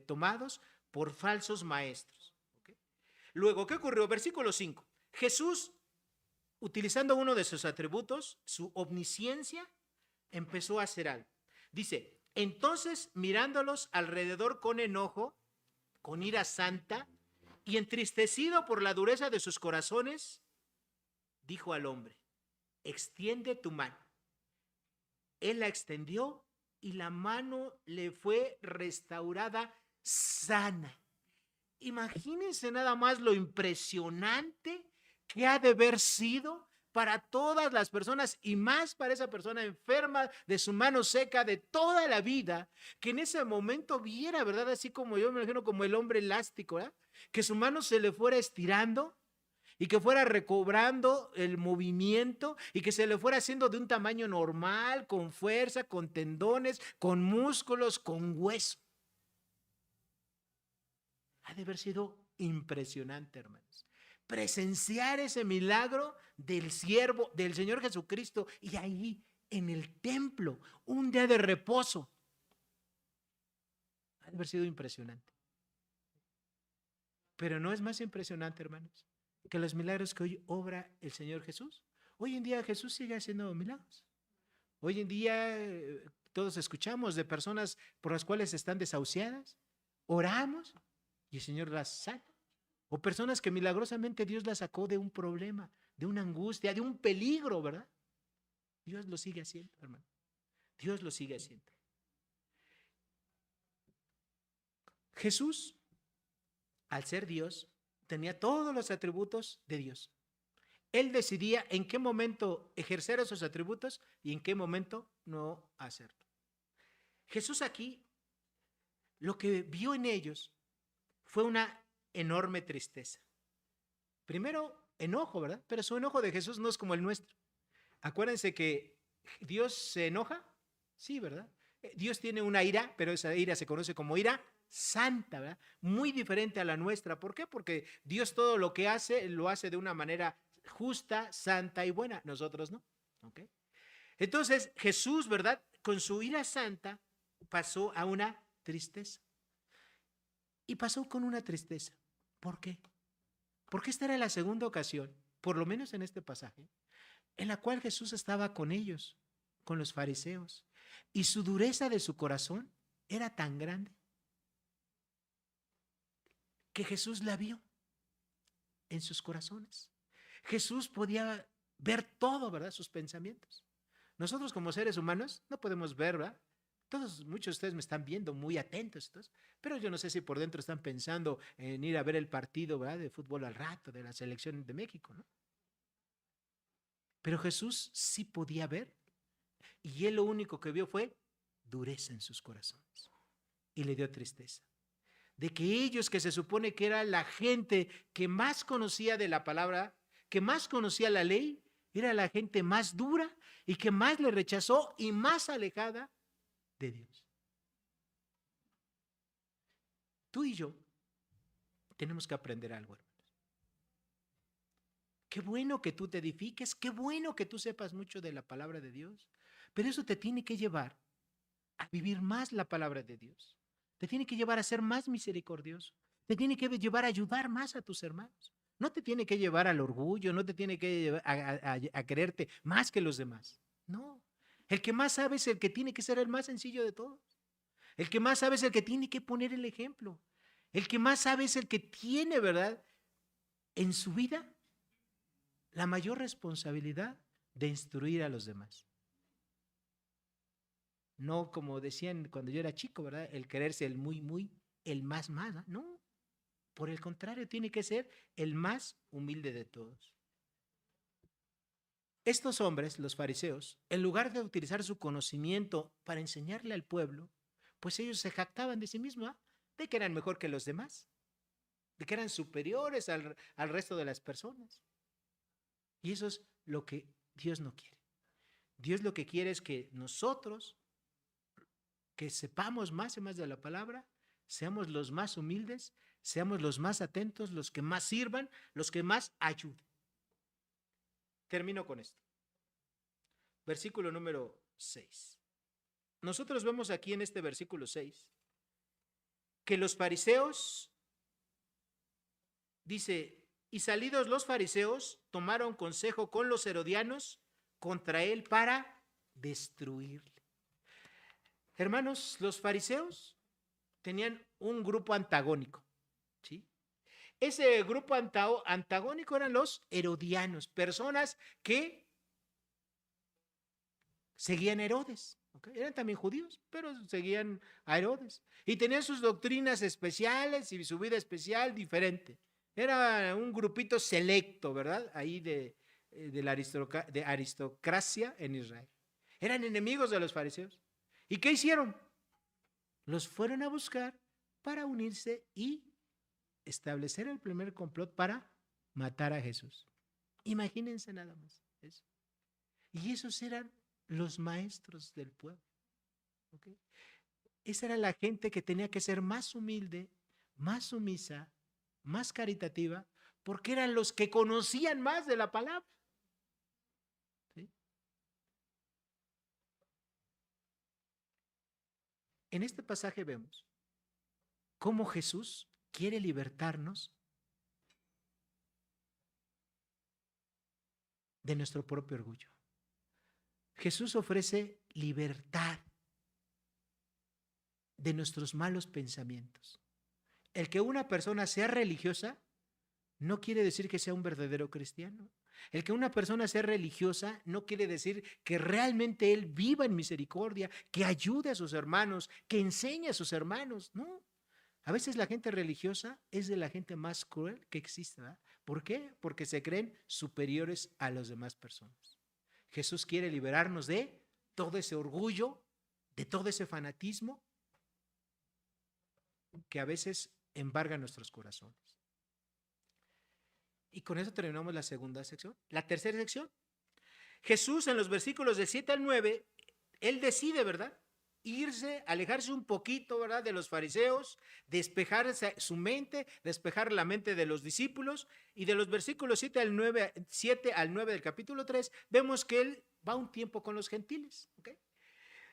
tomados por falsos maestros. ¿Okay? Luego, ¿qué ocurrió? Versículo 5. Jesús, utilizando uno de sus atributos, su omnisciencia, empezó a hacer algo. Dice, entonces mirándolos alrededor con enojo, con ira santa, y entristecido por la dureza de sus corazones, dijo al hombre, extiende tu mano. Él la extendió y la mano le fue restaurada sana. Imagínense nada más lo impresionante que ha de haber sido para todas las personas y más para esa persona enferma de su mano seca de toda la vida, que en ese momento viera, ¿verdad? Así como yo me imagino como el hombre elástico, ¿verdad? Que su mano se le fuera estirando y que fuera recobrando el movimiento y que se le fuera haciendo de un tamaño normal, con fuerza, con tendones, con músculos, con hueso. Ha de haber sido impresionante, hermanos. presenciar ese milagro del siervo, del Señor Jesucristo, y ahí en el templo, un día de reposo. Ha de haber sido impresionante. Pero no es más impresionante, hermanos, que los milagros que hoy obra el Señor Jesús. Hoy en día Jesús sigue haciendo milagros. Hoy en día todos escuchamos de personas por las cuales están desahuciadas, oramos y el Señor las sana. O personas que milagrosamente Dios las sacó de un problema, de una angustia, de un peligro, ¿verdad? Dios lo sigue haciendo, hermano. Dios lo sigue haciendo. Jesús, al ser Dios, tenía todos los atributos de Dios. Él decidía en qué momento ejercer esos atributos y en qué momento no hacerlo. Jesús aquí, lo que vio en ellos fue una enorme tristeza. Primero, enojo, ¿verdad? Pero su enojo de Jesús no es como el nuestro. Acuérdense que Dios se enoja, sí, ¿verdad? Dios tiene una ira, pero esa ira se conoce como ira santa, ¿verdad? Muy diferente a la nuestra. ¿Por qué? Porque Dios todo lo que hace, lo hace de una manera justa, santa y buena. Nosotros no. ¿Ok? Entonces, Jesús, ¿verdad? Con su ira santa pasó a una tristeza. Y pasó con una tristeza. ¿Por qué? Porque esta era la segunda ocasión, por lo menos en este pasaje, en la cual Jesús estaba con ellos, con los fariseos, y su dureza de su corazón era tan grande que Jesús la vio en sus corazones. Jesús podía ver todo, ¿verdad? Sus pensamientos. Nosotros como seres humanos no podemos ver, ¿verdad? Muchos de ustedes me están viendo muy atentos, pero yo no sé si por dentro están pensando en ir a ver el partido, ¿verdad? De fútbol al rato, de la selección de México, ¿no? Pero Jesús sí podía ver, y él lo único que vio fue dureza en sus corazones, y le dio tristeza. De que ellos, que se supone que era la gente que más conocía de la palabra, que más conocía la ley, era la gente más dura y que más le rechazó y más alejada de Dios. Tú y yo tenemos que aprender algo, hermanos. Qué bueno que tú te edifiques, qué bueno que tú sepas mucho de la palabra de Dios, pero eso te tiene que llevar a vivir más la palabra de Dios. Te tiene que llevar a ser más misericordioso. Te tiene que llevar a ayudar más a tus hermanos. No te tiene que llevar al orgullo, no te tiene que llevar a quererte más que los demás. No. El que más sabe es el que tiene que ser el más sencillo de todos. El que más sabe es el que tiene que poner el ejemplo. El que más sabe es el que tiene, ¿verdad?, en su vida la mayor responsabilidad de instruir a los demás. No como decían cuando yo era chico, ¿verdad? El quererse el muy, el más, ¿no? No, por el contrario, tiene que ser el más humilde de todos. Estos hombres, los fariseos, en lugar de utilizar su conocimiento para enseñarle al pueblo, pues ellos se jactaban de sí mismos, ¿eh? De que eran mejor que los demás, de que eran superiores al resto de las personas. Y eso es lo que Dios no quiere. Dios lo que quiere es que nosotros, que sepamos más y más de la palabra, seamos los más humildes, seamos los más atentos, los que más sirvan, los que más ayuden. Termino con esto. Versículo número 6. Nosotros vemos aquí en este versículo 6 que los fariseos, dice, y salidos los fariseos, tomaron consejo con los herodianos contra él para destruirle. Hermanos, los fariseos tenían un grupo antagónico, ¿sí? Ese grupo antagónico eran los herodianos, personas que seguían a Herodes, ¿okay? Eran también judíos, pero seguían a Herodes y tenían sus doctrinas especiales y su vida especial diferente. Era un grupito selecto, ¿verdad? Ahí de la aristocracia en Israel. Eran enemigos de los fariseos. ¿Y qué hicieron? Los fueron a buscar para unirse y establecer el primer complot para matar a Jesús. Imagínense nada más eso. Y esos eran los maestros del pueblo. ¿Okay? Esa era la gente que tenía que ser más humilde, más sumisa, más caritativa, porque eran los que conocían más de la palabra. ¿Sí? En este pasaje vemos cómo Jesús quiere libertarnos de nuestro propio orgullo. Jesús ofrece libertad de nuestros malos pensamientos. El que una persona sea religiosa no quiere decir que sea un verdadero cristiano. El que una persona sea religiosa no quiere decir que realmente él viva en misericordia, que ayude a sus hermanos, que enseñe a sus hermanos. No. A veces la gente religiosa es de la gente más cruel que existe, ¿verdad? ¿Por qué? Porque se creen superiores a las demás personas. Jesús quiere liberarnos de todo ese orgullo, de todo ese fanatismo que a veces embarga nuestros corazones. Y con eso terminamos la segunda sección. La tercera sección. Jesús en los versículos del 7 al 9, él decide, ¿verdad? Irse, alejarse un poquito, ¿verdad? De los fariseos, despejar su mente, despejar la mente de los discípulos. Y de los versículos 7 al 9 del capítulo 3, vemos que él va un tiempo con los gentiles, ¿ok?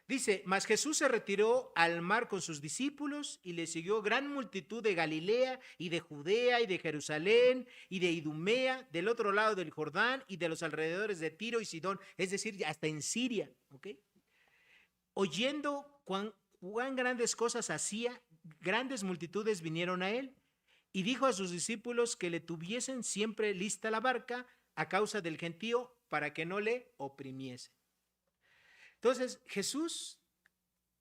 Dice, mas Jesús se retiró al mar con sus discípulos y le siguió gran multitud de Galilea y de Judea y de Jerusalén y de Idumea, del otro lado del Jordán y de los alrededores de Tiro y Sidón, es decir, hasta en Siria, ¿ok? Oyendo cuán grandes cosas hacía, grandes multitudes vinieron a él y dijo a sus discípulos que le tuviesen siempre lista la barca a causa del gentío para que no le oprimiese. Entonces Jesús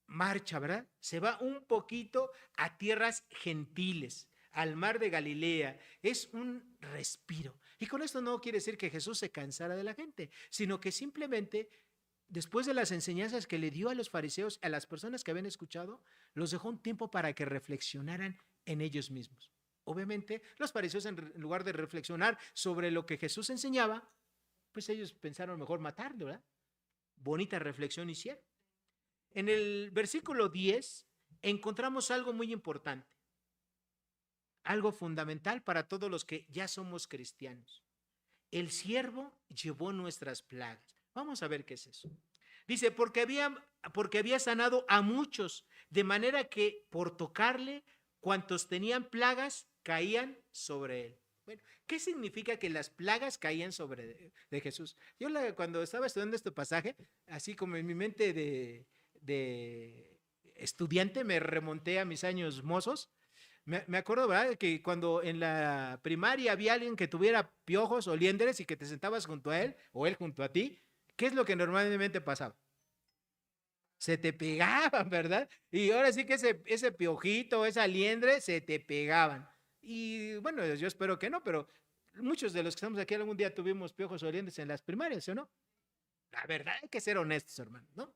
marcha, ¿verdad? Se va un poquito a tierras gentiles, al mar de Galilea. Es un respiro. Y con esto no quiere decir que Jesús se cansara de la gente, sino que simplemente después de las enseñanzas que le dio a los fariseos, a las personas que habían escuchado, los dejó un tiempo para que reflexionaran en ellos mismos. Obviamente, los fariseos, en lugar de reflexionar sobre lo que Jesús enseñaba, pues ellos pensaron mejor matarlo, ¿verdad? Bonita reflexión hicieron. En el versículo 10 encontramos algo muy importante, algo fundamental para todos los que ya somos cristianos. El siervo llevó nuestras plagas. Vamos a ver qué es eso. Dice, porque había sanado a muchos, de manera que por tocarle, cuantos tenían plagas caían sobre él. Bueno, ¿qué significa que las plagas caían sobre de Jesús? Yo cuando estaba estudiando este pasaje, así como en mi mente de estudiante, me remonté a mis años mozos. Me acuerdo, ¿verdad? Que cuando en la primaria había alguien que tuviera piojos o liendres y que te sentabas junto a él o él junto a ti, ¿qué es lo que normalmente pasaba? Se te pegaban, ¿verdad? Y ahora sí que ese piojito, esa liendre, se te pegaban. Y bueno, yo espero que no, pero muchos de los que estamos aquí algún día tuvimos piojos o liendres en las primarias, ¿o no? La verdad, hay que ser honestos, hermano, ¿no?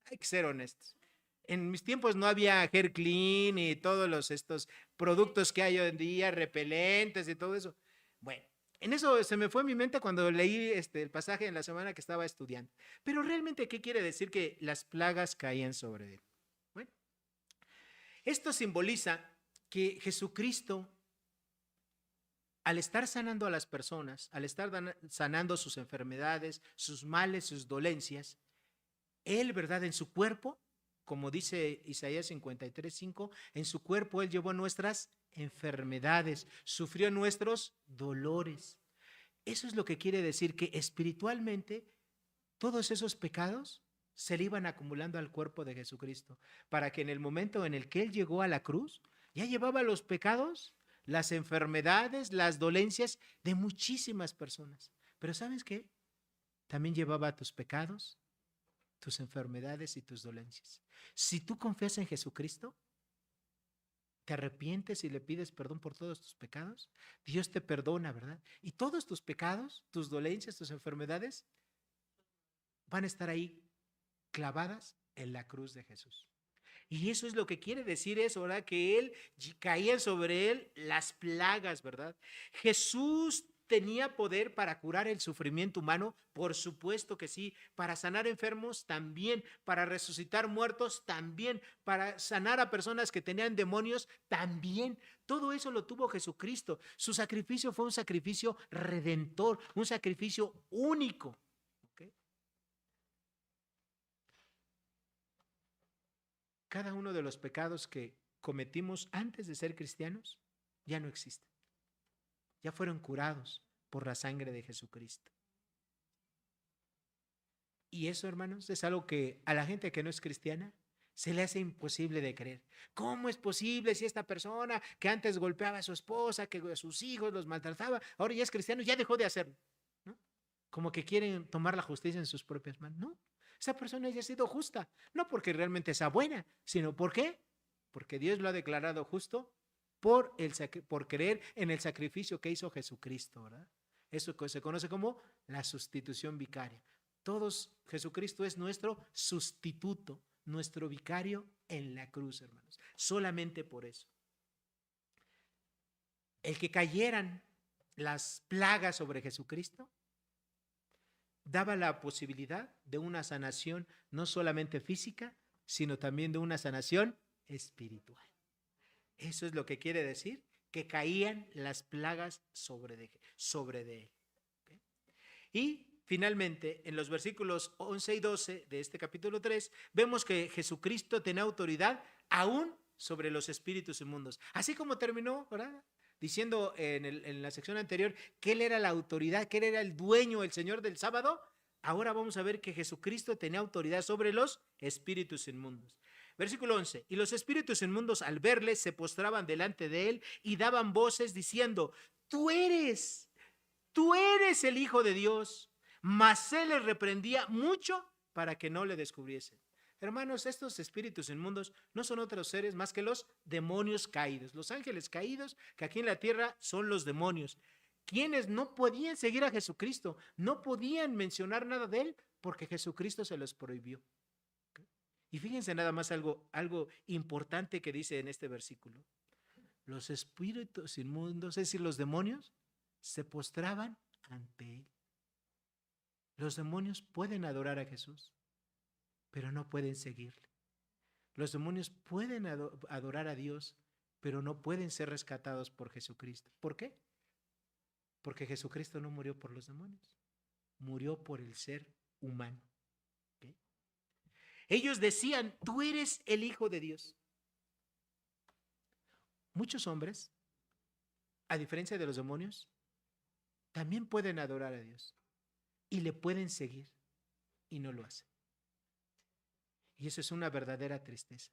Hay que ser honestos. En mis tiempos no había Hair Clean y todos estos productos que hay hoy en día, repelentes y todo eso. Bueno, en eso se me fue mi mente cuando leí el pasaje en la semana que estaba estudiando. Pero realmente, ¿qué quiere decir que las plagas caían sobre él? Bueno, esto simboliza que Jesucristo, al estar sanando a las personas, al estar sanando sus enfermedades, sus males, sus dolencias, él, ¿verdad? En su cuerpo, como dice Isaías 53:5, en su cuerpo él llevó nuestras enfermedades, sufrió nuestros dolores. Eso es lo que quiere decir que espiritualmente todos esos pecados se le iban acumulando al cuerpo de Jesucristo, para que en el momento en el que él llegó a la cruz, ya llevaba los pecados, las enfermedades, las dolencias de muchísimas personas. Pero ¿sabes qué? También llevaba tus pecados, tus enfermedades y tus dolencias. Si tú confías en Jesucristo, te arrepientes y le pides perdón por todos tus pecados, Dios te perdona, ¿verdad? Y todos tus pecados, tus dolencias, tus enfermedades van a estar ahí clavadas en la cruz de Jesús. Y eso es lo que quiere decir eso, ¿verdad? Que caían sobre él las plagas, ¿verdad? Jesús tenía poder para curar el sufrimiento humano? Por supuesto que sí. Para sanar enfermos también. Para resucitar muertos también. Para sanar a personas que tenían demonios también. Todo eso lo tuvo Jesucristo. Su sacrificio fue un sacrificio redentor, un sacrificio único. ¿Okay? Cada uno de los pecados que cometimos antes de ser cristianos ya no existen. Ya fueron curados por la sangre de Jesucristo. Y eso, hermanos, es algo que a la gente que no es cristiana se le hace imposible de creer. ¿Cómo es posible si esta persona que antes golpeaba a su esposa, que a sus hijos los maltrataba, ahora ya es cristiano, ya dejó de hacerlo? ¿No? Como que quieren tomar la justicia en sus propias manos. No, esa persona ya ha sido justa, no porque realmente sea buena, sino ¿por qué? Porque Dios lo ha declarado justo por creer en el sacrificio que hizo Jesucristo, ¿verdad? Eso se conoce como la sustitución vicaria. Todos, Jesucristo es nuestro sustituto, nuestro vicario en la cruz, hermanos. Solamente por eso. El que cayeran las plagas sobre Jesucristo daba la posibilidad de una sanación no solamente física, sino también de una sanación espiritual. Eso es lo que quiere decir que caían las plagas sobre de él. ¿Okay? Y finalmente, en los versículos 11 y 12 de este capítulo 3, vemos que Jesucristo tenía autoridad aún sobre los espíritus inmundos. Así como terminó, ¿verdad?, diciendo en la sección anterior que Él era la autoridad, que Él era el dueño, el Señor del sábado. Ahora vamos a ver que Jesucristo tenía autoridad sobre los espíritus inmundos. Versículo 11, y los espíritus inmundos al verle se postraban delante de él y daban voces diciendo, tú eres el Hijo de Dios. Mas él les reprendía mucho para que no le descubriesen. Hermanos, estos espíritus inmundos no son otros seres más que los demonios caídos, los ángeles caídos que aquí en la tierra son los demonios, quienes no podían seguir a Jesucristo, no podían mencionar nada de él porque Jesucristo se los prohibió. Y fíjense nada más algo importante que dice en este versículo. Los espíritus inmundos, es decir, los demonios, se postraban ante él. Los demonios pueden adorar a Jesús, pero no pueden seguirle. Los demonios pueden adorar a Dios, pero no pueden ser rescatados por Jesucristo. ¿Por qué? Porque Jesucristo no murió por los demonios, murió por el ser humano. ¿Okay? Ellos decían, tú eres el Hijo de Dios. Muchos hombres, a diferencia de los demonios, también pueden adorar a Dios y le pueden seguir y no lo hacen. Y eso es una verdadera tristeza.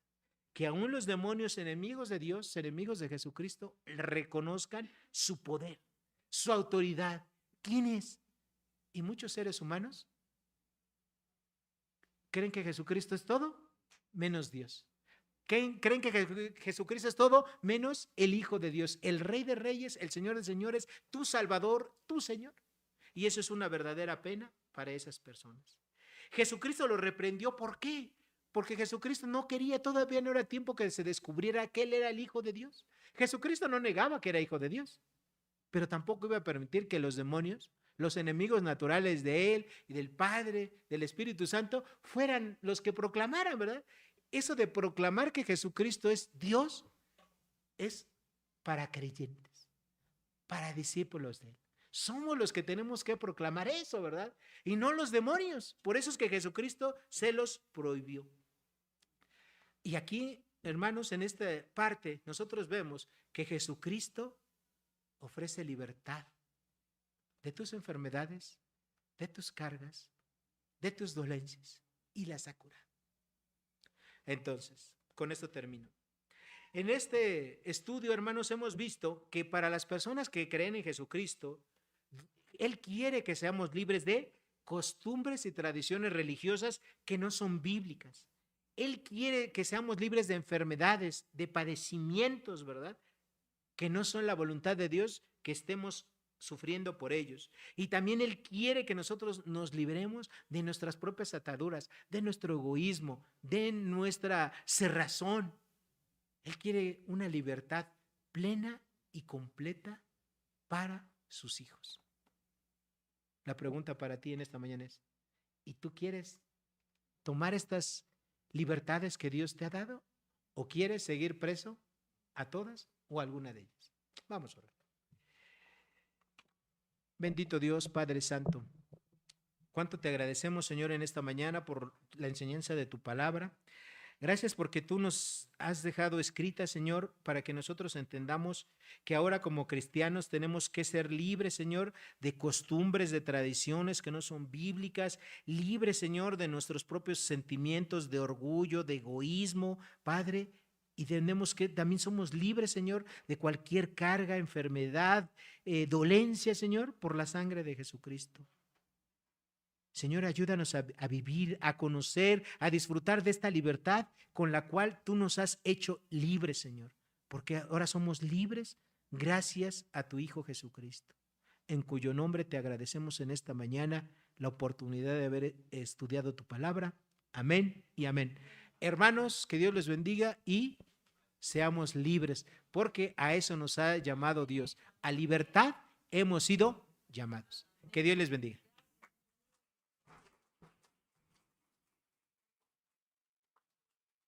Que aún los demonios, enemigos de Dios, enemigos de Jesucristo, reconozcan su poder, su autoridad. ¿Quién es? Y muchos seres humanos creen que Jesucristo es todo menos Dios. Creen que Jesucristo es todo menos el Hijo de Dios, el Rey de Reyes, el Señor de Señores, tu Salvador, tu Señor. Y eso es una verdadera pena para esas personas. Jesucristo lo reprendió. ¿Por qué? Porque Jesucristo no quería, todavía no era tiempo que se descubriera que Él era el Hijo de Dios. Jesucristo no negaba que era Hijo de Dios, pero tampoco iba a permitir que los demonios, los enemigos naturales de Él y del Padre, del Espíritu Santo, fueran los que proclamaran, ¿verdad? Eso de proclamar que Jesucristo es Dios es para creyentes, para discípulos de Él. Somos los que tenemos que proclamar eso, ¿verdad? Y no los demonios. Por eso es que Jesucristo se los prohibió. Y aquí, hermanos, en esta parte, nosotros vemos que Jesucristo ofrece libertad de tus enfermedades, de tus cargas, de tus dolencias, y las ha curado. Entonces, con esto termino. En este estudio, hermanos, hemos visto que para las personas que creen en Jesucristo, Él quiere que seamos libres de costumbres y tradiciones religiosas que no son bíblicas. Él quiere que seamos libres de enfermedades, de padecimientos, ¿verdad?, que no son la voluntad de Dios, que estemos sufriendo por ellos. Y también Él quiere que nosotros nos libremos de nuestras propias ataduras, de nuestro egoísmo, de nuestra cerrazón. Él quiere una libertad plena y completa para sus hijos. La pregunta para ti en esta mañana es, ¿y tú quieres tomar estas libertades que Dios te ha dado? ¿O quieres seguir preso a todas o a alguna de ellas? Vamos a orar. Bendito Dios, Padre Santo, cuánto te agradecemos, Señor, en esta mañana por la enseñanza de tu palabra. Gracias porque tú nos has dejado escrita, Señor, para que nosotros entendamos que ahora como cristianos tenemos que ser libres, Señor, de costumbres, de tradiciones que no son bíblicas, libres, Señor, de nuestros propios sentimientos de orgullo, de egoísmo, Padre, y tenemos que también somos libres, Señor, de cualquier carga, enfermedad, dolencia, Señor, por la sangre de Jesucristo. Señor, ayúdanos a vivir, a conocer, a disfrutar de esta libertad con la cual tú nos has hecho libres, Señor, porque ahora somos libres gracias a tu Hijo Jesucristo, en cuyo nombre te agradecemos en esta mañana la oportunidad de haber estudiado tu palabra. Amén y amén. Hermanos, que Dios les bendiga y seamos libres, porque a eso nos ha llamado Dios. A libertad hemos sido llamados. Que Dios les bendiga.